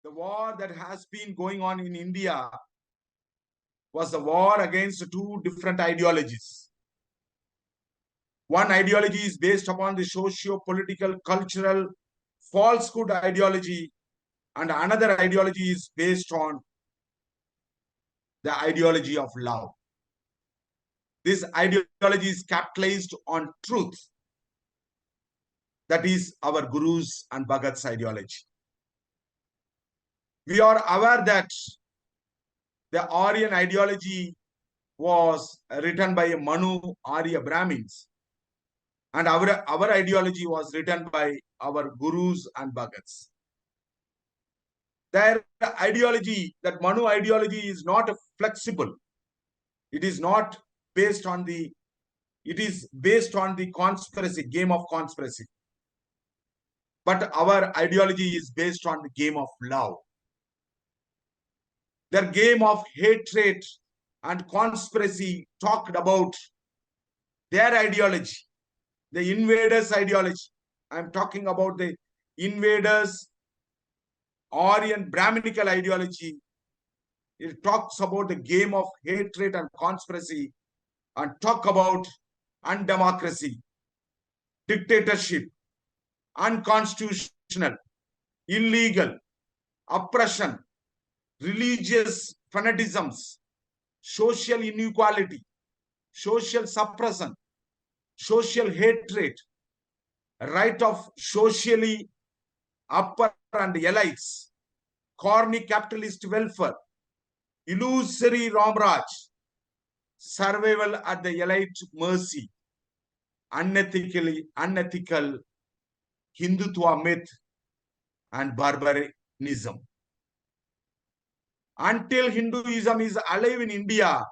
The war that has been going on in India was the war against two different ideologies. One ideology is based upon the socio-political, cultural falsehood ideology, and another ideology is based on the ideology of love. This ideology is capitalized on truth. That is our Gurus and Bhagat's ideology. We are aware that the Aryan ideology was written by Manu Arya Brahmins, and our ideology was written by our Gurus and Bhagats. Their ideology, that Manu ideology, is not flexible. It is not based on the, it is based on the conspiracy, game of conspiracy. But our ideology is based on the game of love. Their game of hatred and conspiracy talked about their ideology, the invaders' ideology. I'm talking about the invaders' Aryan Brahminical ideology. It talks about the game of hatred and conspiracy, and talk about undemocracy, dictatorship, unconstitutional, illegal, oppression, religious fanaticisms, social inequality, social suppression, social hatred, right of socially upper and elites, corny capitalist welfare, illusory Ramraj, survival at the elite mercy, unethical Hindutva myth, and barbarism. Until Hinduism is alive in India,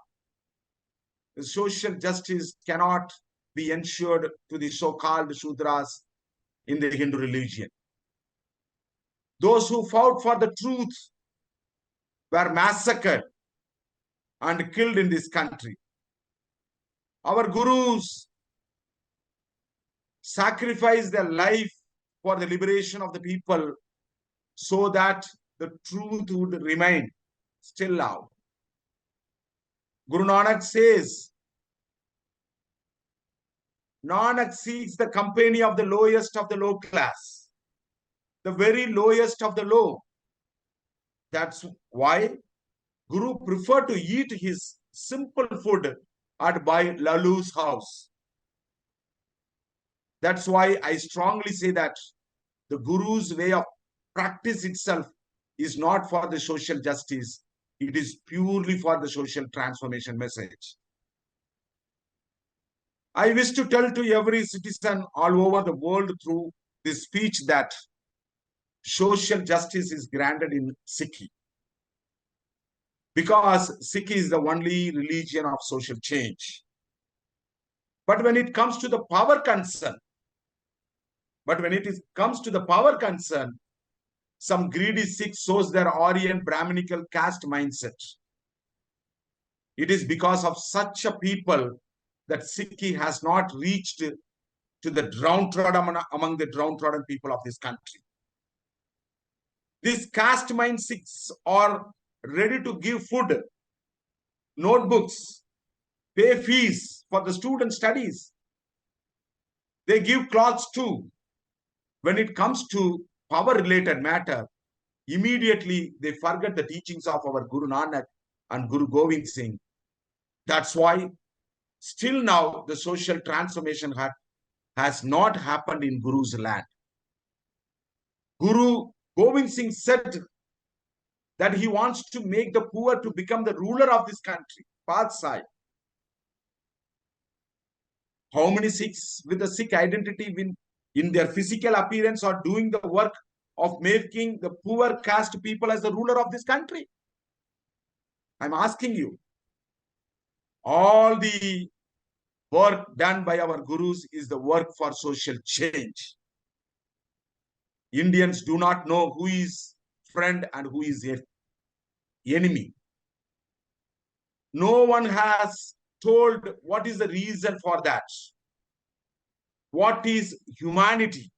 social justice cannot be ensured to the so-called Shudras in the Hindu religion. Those who fought for the truth were massacred and killed in this country. Our Gurus sacrificed their life for the liberation of the people so that the truth would remain still out. Guru Nanak says, Nanak seeks the company of the lowest of the low class, the very lowest of the low. That's why Guru preferred to eat his simple food at Bhai Lalu's house. That's why I strongly say that the Guru's way of practice itself is not for the social justice. It is purely for the social transformation message. I wish to tell to every citizen all over the world through this speech that social justice is granted in Sikhi, because Sikh is the only religion of social change. But when it comes to the power concern, some greedy Sikhs shows their Aryan Brahminical caste mindset. It is because of such a people that Sikhi has not reached to the downtrodden among the downtrodden people of this country. These caste mind Sikhs are ready to give food, notebooks, pay fees for the student studies. They give clothes too. When it comes to power-related matter, immediately they forget the teachings of our Guru Nanak and Guru Govind Singh. That's why still now the social transformation has not happened in Guru's land. Guru Govind Singh said that he wants to make the poor to become the ruler of this country, Pathsai. How many Sikhs with a Sikh identity in their physical appearance are doing the work of making the poor caste people as the ruler of this country? I'm asking you. All the work done by our Gurus is the work for social change. Indians do not know who is friend and who is enemy. No one has told what is the reason for that. What is humanity?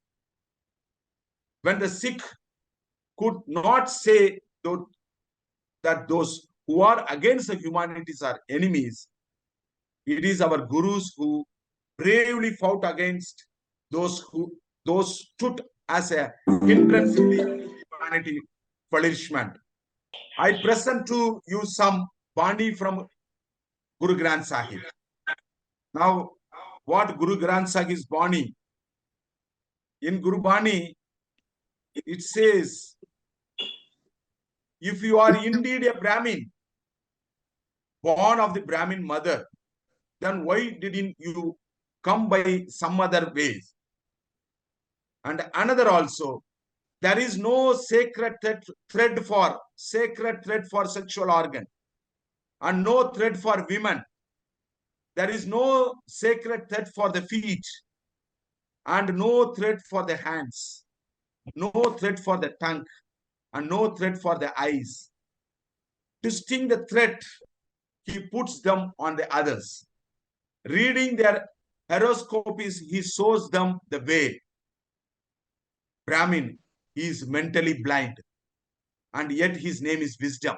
When the Sikh could not say that those who are against the humanities are enemies. It is our gurus who bravely fought against those stood as a hindrance in the humanity flourishment. I present to you some Bani from Guru Granth Sahib. Now, what Guru Granth Sahib is Bani? In Guru Bani, it says, if you are indeed a Brahmin, born of the Brahmin mother, then why didn't you come by some other ways? And another also, there is no sacred thread for sexual organ, and no thread for women. There is no sacred thread for the feet, and no thread for the hands, no thread for the tongue, and no thread for the eyes. To sting the thread, he puts them on the others. Reading their horoscopes, he shows them the way. Brahmin, he is mentally blind, and yet his name is wisdom.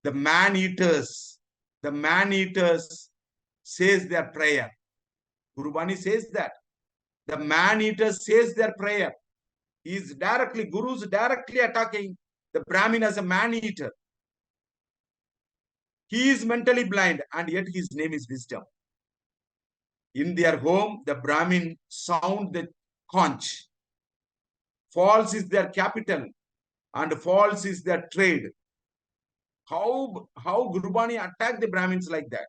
The man-eaters says their prayer. Guru Bani says that. The man-eater says their prayer. Guru's directly attacking the Brahmin as a man-eater. He is mentally blind, and yet his name is wisdom. In their home, the Brahmin sound the conch. False is their capital, and false is their trade. How Guru Bani attacked the Brahmins like that?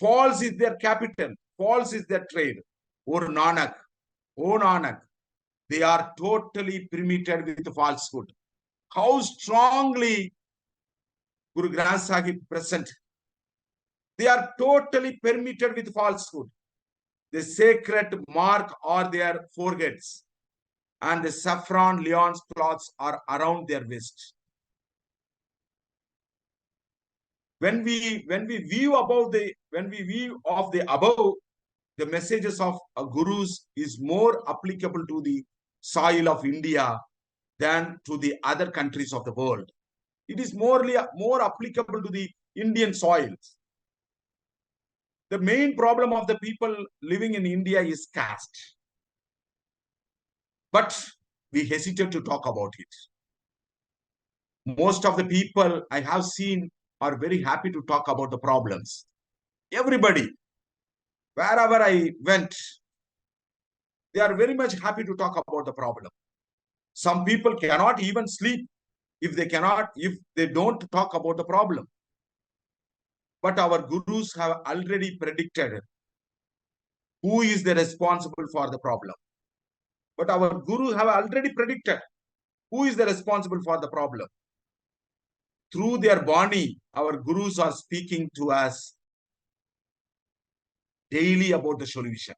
False is their capital, false is their trade. O Nanak, they are totally permitted with falsehood. How strongly Guru Granth Sahib present. They are totally permitted with falsehood. The sacred mark are their foreheads, and the saffron lion's cloths are around their waist. When we view of the above, the messages of gurus is more applicable to the soil of India than to the other countries of the world. It is more applicable to the Indian soils. The main problem of the people living in India is caste. But we hesitate to talk about it. Most of the people I have seen are very happy to talk about the problems. Everybody, wherever I went, they are very much happy to talk about the problem. Some people cannot even sleep if they don't talk about the problem. But our gurus have already predicted who is the responsible for the problem. But our gurus have already predicted who is the responsible for the problem. Through their Bani, our gurus are speaking to us daily about the solution.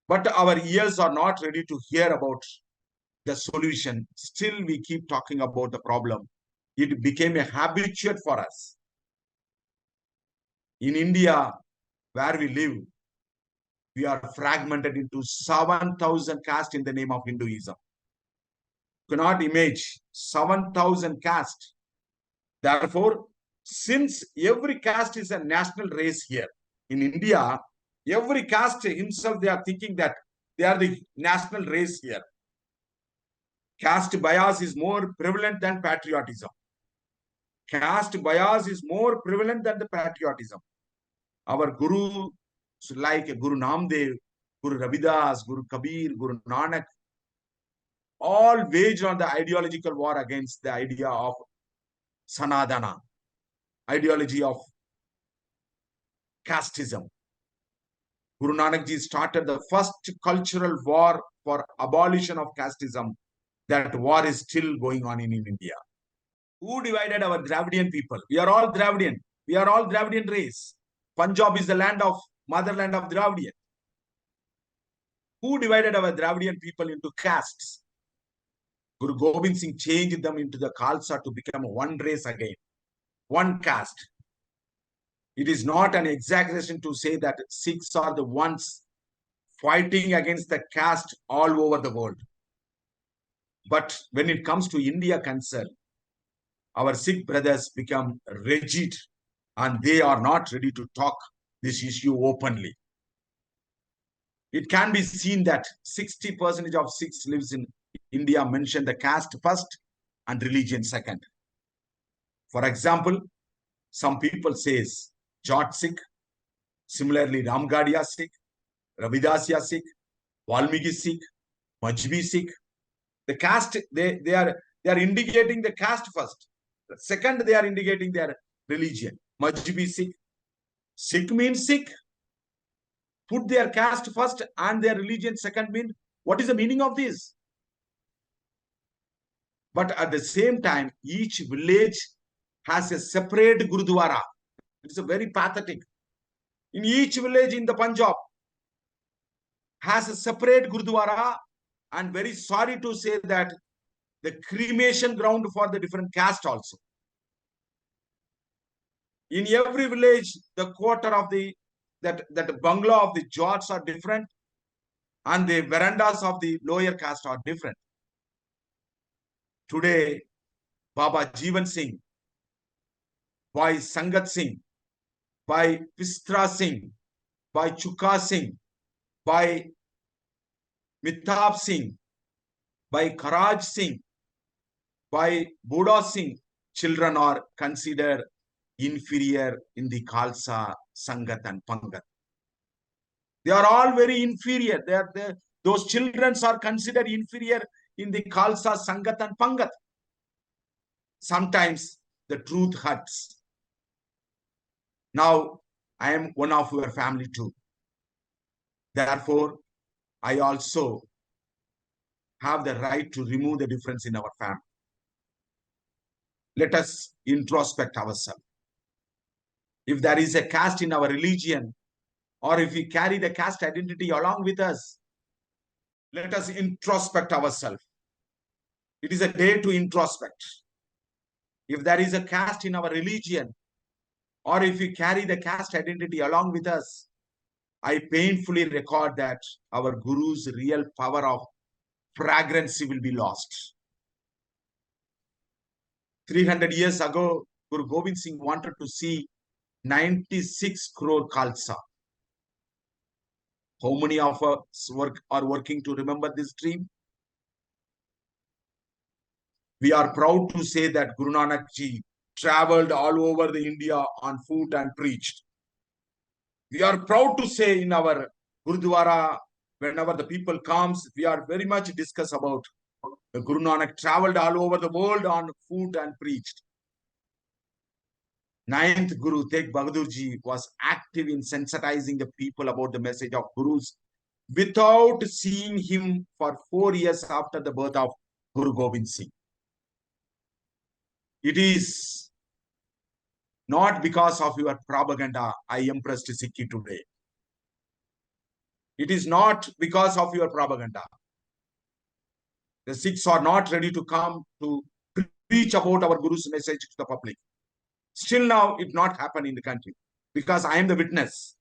But our ears are not ready to hear about the solution. Still, we keep talking about the problem. It became a habitude for us. In India, where we live, we are fragmented into 7,000 castes in the name of Hinduism. You cannot imagine 7,000 castes. Therefore, since every caste is a national race here in India, every caste himself, they are thinking that they are the national race here. Caste bias is more prevalent than patriotism. Caste bias is more prevalent than the patriotism. Our guru, like Guru Namdev, Guru Ravidas, Guru Kabir, Guru Nanak, all waged on the ideological war against the idea of Sanadana, ideology of casteism. Guru Nanak Ji started the first cultural war for abolition of casteism. That war is still going on in India. Who divided our Dravidian people? We are all Dravidian. We are all Dravidian race. Punjab is the motherland of Dravidian. Who divided our Dravidian people into castes? Guru Gobind Singh changed them into the Khalsa to become one race again, one caste. It is not an exaggeration to say that Sikhs are the ones fighting against the caste all over the world. But when it comes to India concern, our Sikh brothers become rigid and they are not ready to talk this issue openly. It can be seen that 60% of Sikhs lives in India mention the caste first and religion second. For example, some people says Jat Sikh, similarly Ramgadiya Sikh, Ravidasya Sikh, Valmiki Sikh, Majbi Sikh. The caste, they are indicating the caste first. Second, they are indicating their religion. Majbi Sikh. Sikh means Sikh. Put their caste first and their religion second mean. What is the meaning of this? But at the same time, each village has a separate Gurudwara. It's a very pathetic. In each village in the Punjab has a separate Gurudwara, and very sorry to say that the cremation ground for the different caste also. In every village, the quarter of that bungalow of the Jats are different, and the verandas of the lower caste are different. Today, Baba Jeevan Singh, by Sangat Singh, by Pistra Singh, by Chuka Singh, by Mitab Singh, by Karaj Singh, by Buddha Singh, children are considered inferior in the Khalsa, Sangat and Pangat. They are all very inferior. Those children are considered inferior in the Khalsa, Sangat and Pangat. Sometimes the truth hurts. Now, I am one of your family too. Therefore, I also have the right to remove the difference in our family. Let us introspect ourselves. If there is a caste in our religion, or if we carry the caste identity along with us, let us introspect ourselves. It is a day to introspect. If there is a caste in our religion, or if we carry the caste identity along with us, I painfully record that our Guru's real power of fragrancy will be lost. 300 years ago, Guru Gobind Singh wanted to see 96 crore Khalsa. How many of us are working to remember this dream? We are proud to say that Guru Nanak Ji traveled all over the India on foot and preached. We are proud to say in our Gurudwara, whenever the people comes, we are very much discuss about the Guru Nanak traveled all over the world on foot and preached. Ninth Guru Tegh Bahadur Ji was active in sensitizing the people about the message of Gurus without seeing him for 4 years after the birth of Guru Gobind Singh. It is not because of your propaganda I impressed Sikhi today. It is not because of your propaganda. The Sikhs are not ready to come to preach about our Guru's message to the public. Still now, it not happened in the country because I am the witness.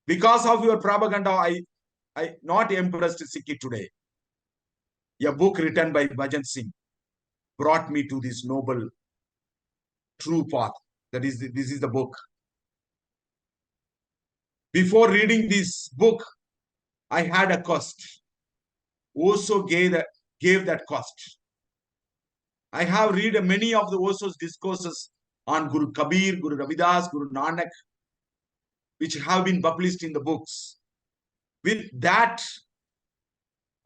Because of your propaganda, I not impressed Sikhi today. A book written by Bhajan Singh brought me to this noble, true path. This is the book. Before reading this book, I had a cost. Also gave that cost. I have read many of the Osho's discourses on Guru Kabir, Guru Ravidas, Guru Nanak, which have been published in the books. With that,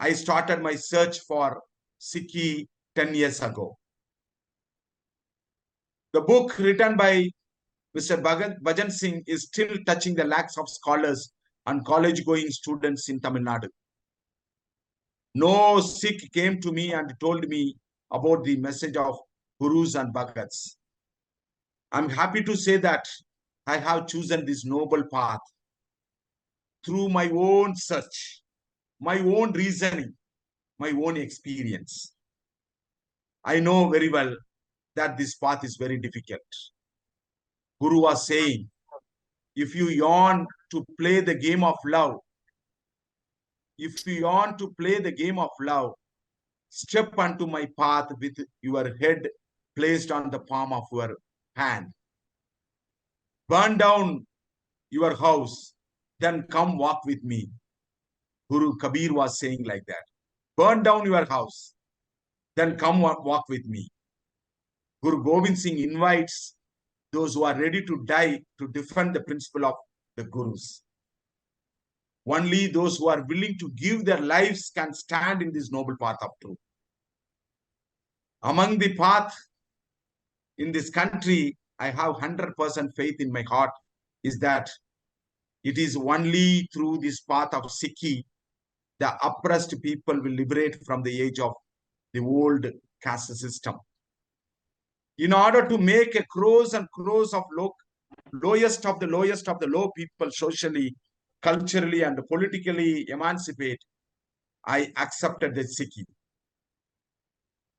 I started my search for Sikhi 10 years ago. The book written by Mr. Bhajan Singh is still touching the lakhs of scholars and college-going students in Tamil Nadu. No Sikh came to me and told me about the message of Gurus and Bhagats. I'm happy to say that I have chosen this noble path through my own search, my own reasoning, my own experience. I know very well that this path is very difficult. Guru was saying, if you yearn to play the game of love, if you want to play the game of love, step onto my path with your head placed on the palm of your hand. Burn down your house, then come walk with me. Guru Kabir was saying like that. Burn down your house, then come walk with me. Guru Gobind Singh invites those who are ready to die to defend the principle of the Gurus. Only those who are willing to give their lives can stand in this noble path of truth. Among the path in this country, I have 100% faith in my heart is that it is only through this path of Sikhi the oppressed people will liberate from the age of the old caste system. In order to make a crores and crores of lowest of the low people socially, culturally, and politically emancipate, I accepted the Sikhi.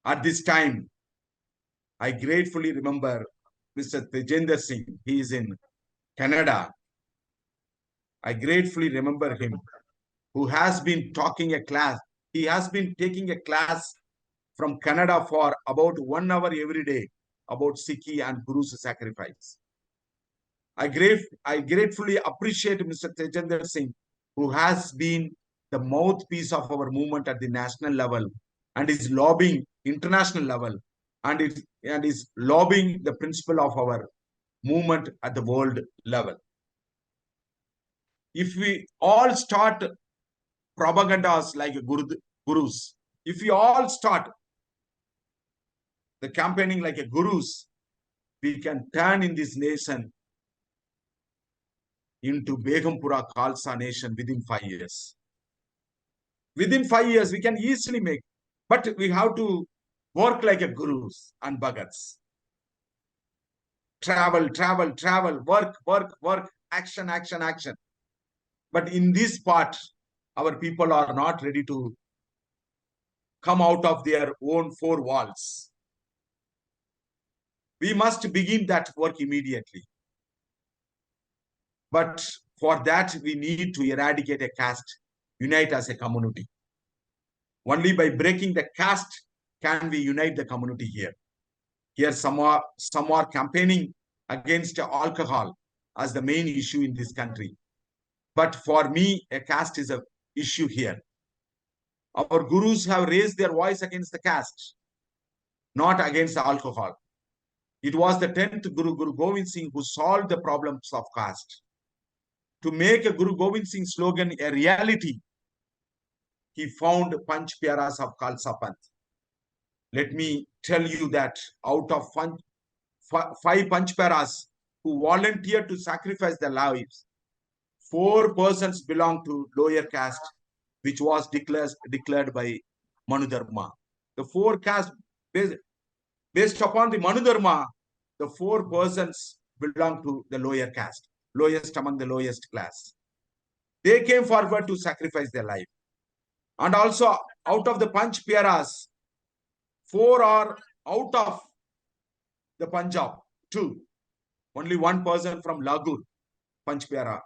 At this time, I gratefully remember Mr. Tejendra Singh. He is in Canada. I gratefully remember him, who has been talking a class. He has been taking a class from Canada for about 1 hour every day about Sikhi and Guru's sacrifice. I gratefully appreciate Mr. Tejendra Singh, who has been the mouthpiece of our movement at the national level and is lobbying international level and is lobbying the principle of our movement at the world level. If we all start propagandas like gurus, if we all start the campaigning like a gurus, we can turn in this nation into Begumpura Khalsa nation within 5 years. Within 5 years, we can easily make, but we have to work like a gurus and bhagats. Travel, work, action. But in this part, our people are not ready to come out of their own four walls. We must begin that work immediately. But for that, we need to eradicate a caste, unite as a community. Only by breaking the caste can we unite the community here. Here, some are campaigning against alcohol as the main issue in this country. But for me, a caste is an issue here. Our gurus have raised their voice against the caste, not against the alcohol. It was the 10th Guru, Guru Gobind Singh, who solved the problems of caste. To make a Guru Gobind Singh slogan a reality, he found Panch Pyaras of Khalsa Panth. Let me tell you that out of 5 Panch Pyaras who volunteered to sacrifice their lives, 4 persons belong to lower caste, which was declared by Manu Dharma. The 4 castes, based upon the Manu Dharma, the 4 persons belong to the lower caste, lowest among the lowest class. They came forward to sacrifice their life. And also, out of the Panch Pyaras, 4 are out of the Punjab, 2. Only 1 person from Lagur, Panch Pyara,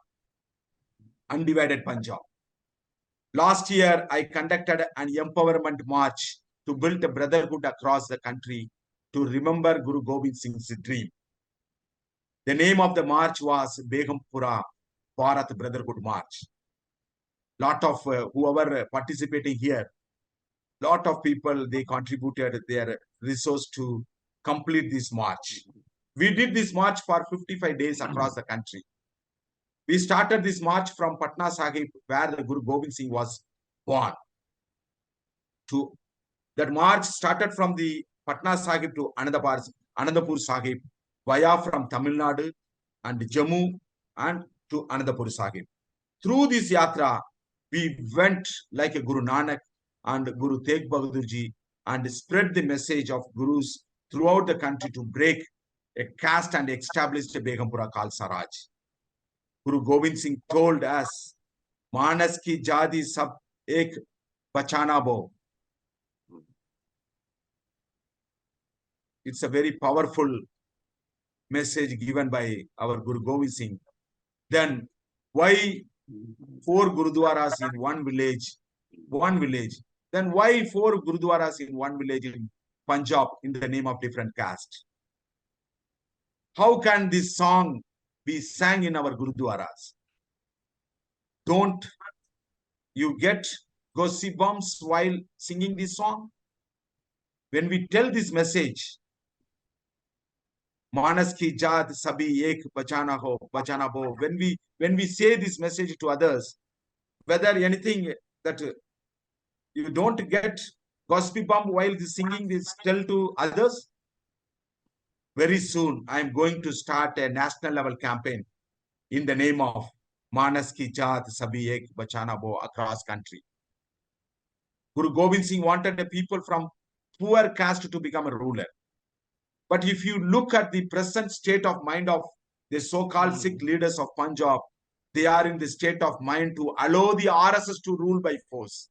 undivided Punjab. Last year, I conducted an empowerment march to build a brotherhood across the country to remember Guru Gobind Singh's dream. The name of the march was Begumpura Bharat Brotherhood March. Lot of whoever participating here, lot of people, they contributed their resource to complete this march. We did this march for 55 days across the country. We started this march from Patna Sahib, where the Guru Gobind Singh was born. That march started from the Patna Sahib to Anandapur Sahib, via from Tamil Nadu and Jammu and to Anandapur Sahib. Through this yatra, we went like a Guru Nanak and Guru Tegh Bahadurji and spread the message of Gurus throughout the country to break a caste and establish a Begumpura Khalsa Raj. Guru Gobind Singh told us, Manas ki jadi sab ek bachana bo. It's a very powerful message given by our Guru Gobind Singh. Then why 4 Gurudwaras in one village. Then why 4 Gurudwaras in one village in Punjab in the name of different caste? How can this song be sang in our Gurudwaras? Don't you get goosebumps while singing this song? When we tell this message, Manas ki jaat sabhi ek bachana bo. When we say this message to others, whether anything that you don't get goosebump while singing this, tell to others. Very soon, I am going to start a national level campaign in the name of Manas ki jaat sabhi ek bachana bo across country. Guru Gobind Singh wanted the people from poor caste to become a ruler. But if you look at the present state of mind of the so-called Sikh leaders of Punjab, they are in the state of mind to allow the RSS to rule by force.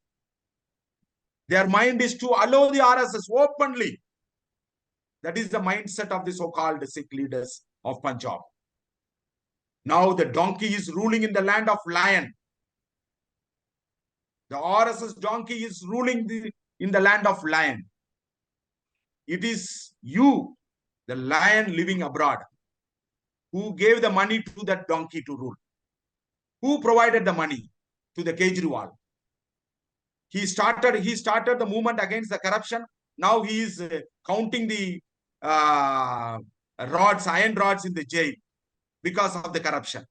Their mind is to allow the RSS openly. That is the mindset of the so-called Sikh leaders of Punjab. Now the donkey is ruling in the land of lion. The RSS donkey is ruling in the land of lion. It is you, the lion living abroad, who gave the money to that donkey to rule. Who provided the money to the Kejriwal? He started the movement against the corruption. Now he is counting the iron rods in the jail because of the corruption.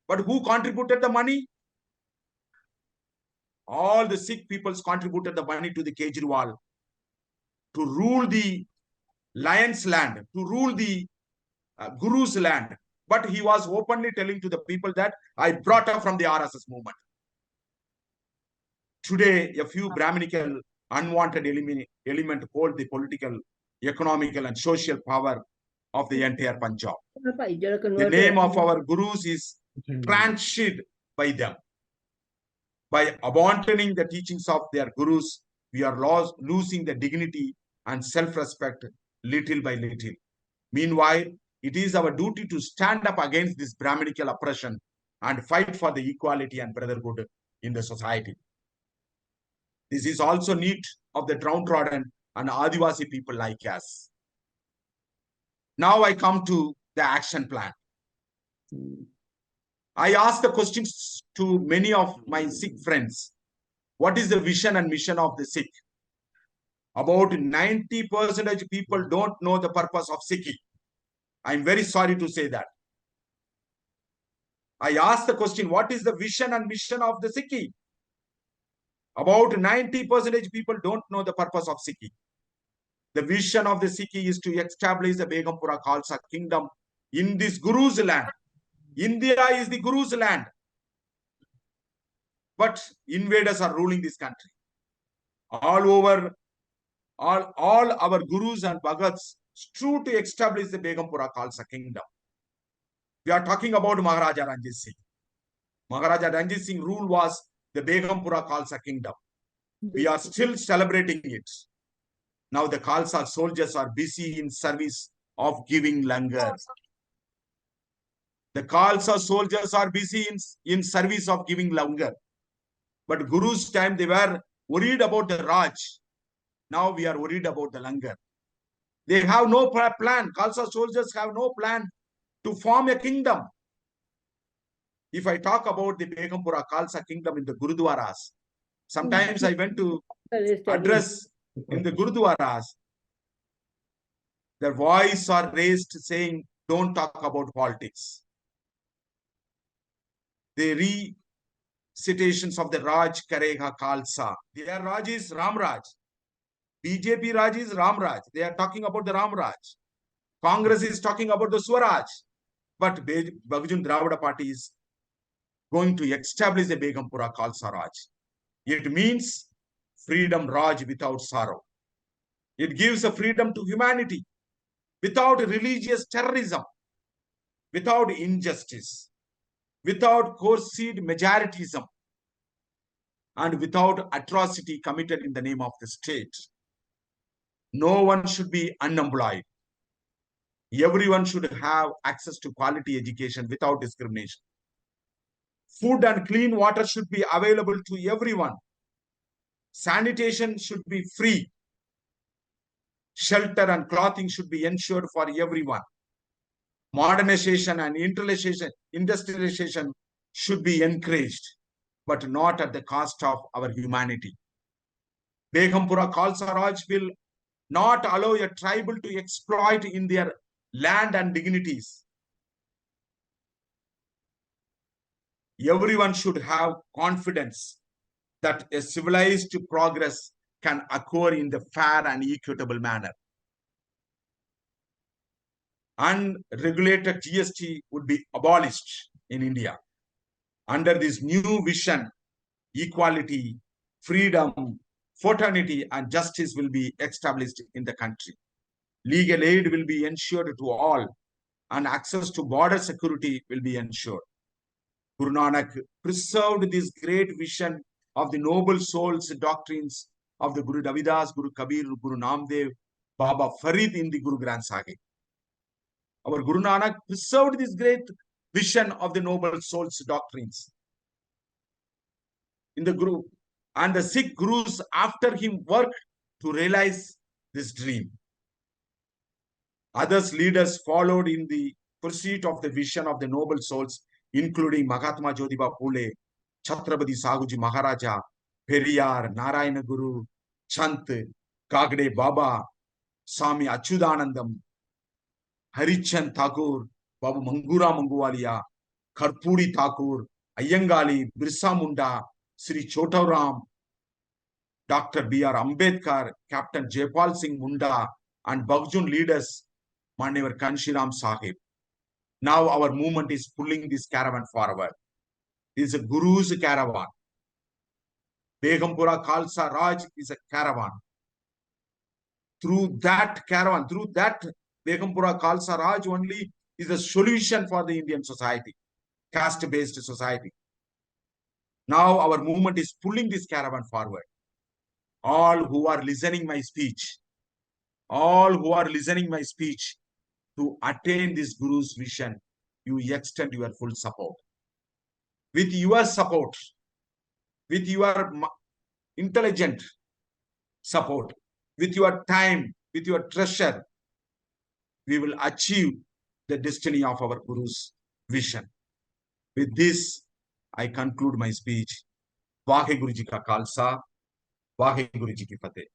But who contributed the money? All the Sikh peoples contributed the money to the Kejriwal to rule the lion's land, to rule the Guru's land. But he was openly telling to the people that I brought up from the RSS movement. Today, a few Brahminical unwanted element hold the political, economical, and social power of the entire Punjab. The name of our Gurus is transhed by them. By abandoning the teachings of their Gurus, we are losing the dignity and self-respect little by little. Meanwhile, it is our duty to stand up against this Brahminical oppression and fight for the equality and brotherhood in the society. This is also need of the downtrodden and Adivasi people like us. Now I come to the action plan. I ask the questions to many of my Sikh friends. What is the vision and mission of the Sikh? About 90% people don't know the purpose of Sikhi. I'm very sorry to say that. I ask the question, what is the vision and mission of the Sikhi? About 90% people don't know the purpose of Sikhi. The vision of the Sikhi is to establish the Begumpura Khalsa kingdom in this Guru's land. India is the Guru's land. But invaders are ruling this country. All over, all our Gurus and Bhagats strove to establish the Begumpura Khalsa kingdom. We are talking about Maharaja Ranjit Singh. Maharaja Ranjit Singh rule was the Begumpura Khalsa kingdom. We are still celebrating it. Now the Khalsa soldiers are busy in service of giving langar. The Khalsa soldiers are busy in service of giving langar. But Guru's time, they were worried about the Raj. Now we are worried about the langar. They have no plan. Khalsa soldiers have no plan to form a kingdom. If I talk about the Begumpura Khalsa kingdom in the Gurudwaras, sometimes I went to address in the Gurudwaras. Their voice are raised saying, don't talk about politics. The recitations of the Raj Karega Khalsa. Their Raj is Ram Raj. BJP Raj is Ram Raj. They are talking about the Ram Raj. Congress is talking about the Swaraj. But Bahujan Dravida party is going to establish the Begumpura Khalsa Raj. It means freedom Raj without sorrow. It gives a freedom to humanity without religious terrorism, without injustice, without coerced majoritism, and without atrocity committed in the name of the state. No one should be unemployed. Everyone should have access to quality education without discrimination. Food and clean water should be available to everyone. Sanitation should be free. Shelter and clothing should be ensured for everyone. Modernization and industrialization should be encouraged, but not at the cost of our humanity. Begumpura Khalsa Raj will not allow a tribal to exploit in their land and dignities. Everyone should have confidence that a civilized progress can occur in the fair and equitable manner. Unregulated GST would be abolished in India. Under this new vision, equality, freedom, fraternity, and justice will be established in the country. Legal aid will be ensured to all, and access to border security will be ensured. Guru Nanak preserved this great vision of the noble souls doctrines of the Guru Dravidas, Guru Kabir, Guru Namdev, Baba Farid in the Guru Granth Sahib. Our Guru Nanak preserved this great vision of the noble souls doctrines in the Guru, and the Sikh Gurus after him worked to realize this dream. Others leaders followed in the pursuit of the vision of the noble souls, including Mahatma Jyotiba Phule, Chhatrapati Sahuji Maharaja, Periyar, Narayana Guru, Chant, Kagde Baba, Swami Achyutanandam, Harichand Thakur, Babu Mangura Manguwalia, Karpuri Thakur, Ayyangali, Birsa Munda, Sri Chotaram, Dr. B.R. Ambedkar, Captain Jaipal Singh Munda, and Bahujan leaders, Manuwad Kanshiram Sahib. Now our movement is pulling this caravan forward. This is a Guru's caravan. Begumpura Khalsa Raj is a caravan. Through that caravan, through that Begumpura Khalsa Raj only is a solution for the Indian society, caste-based society. Now our movement is pulling this caravan forward. All who are listening my speech, to attain this Guru's vision, you extend your full support. With your support, with your intelligent support, with your time, with your treasure, we will achieve the destiny of our Guru's vision. With this, I conclude my speech. Vaheguru Ji Ka Khalsa, Vaheguru Ji Ki Fateh.